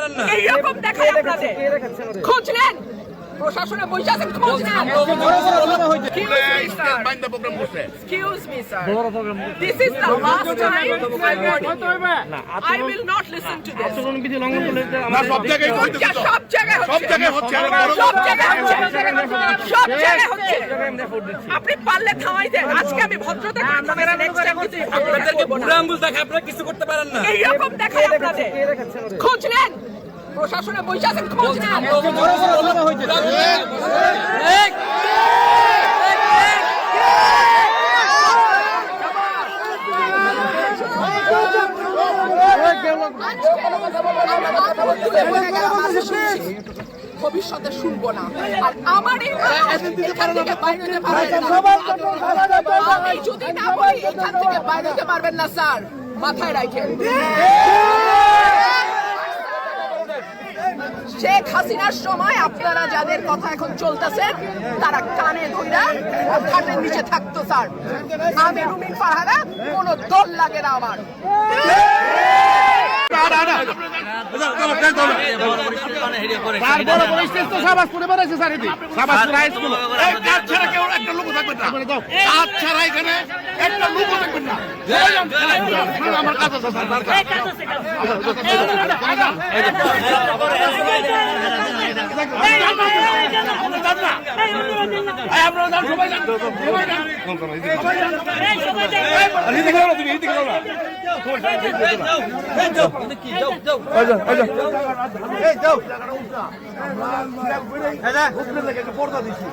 পারেন না। এইরকম দেখায় আপনাদের। খোঁজ নেন, প্রশাসনে বসে আছেন, খোঁজ নেন। Excuse me, sir. This is the last time I'm warning you. I will not listen to this. সব জায়গায় হচ্ছে। আপনি পারলে থামাই দেন। আজকে আমি ভদ্রতা নেক্সট টাইম কিন্তু আপনাদেরকে বুড়া আঙ্গুল দেখায় আপনারা কিছু করতে পারেন না। এইরকম দেখায় আপনাদের। খোঁজ নেন, প্রশাসনে বসে আছেন, খোঁজ নেন। ভবিষ্যতে শুনবো না। আর আমার এখান থেকে বাইরে হতে পারবেন না। আমি যদি না বলি এখান থেকে বাইরে হতে পারবেন না স্যার, মাথায় রাখেন। শেখ হাসিনার সময় আপনারা যাদের কথা এখন চলতেছেন তারা কানে ধইরা খাটের নিচে থাকতো স্যার। আমি রুমিন ফারহানা, কোনো দল লাগে না আমার। পর্দা দিচ্ছি।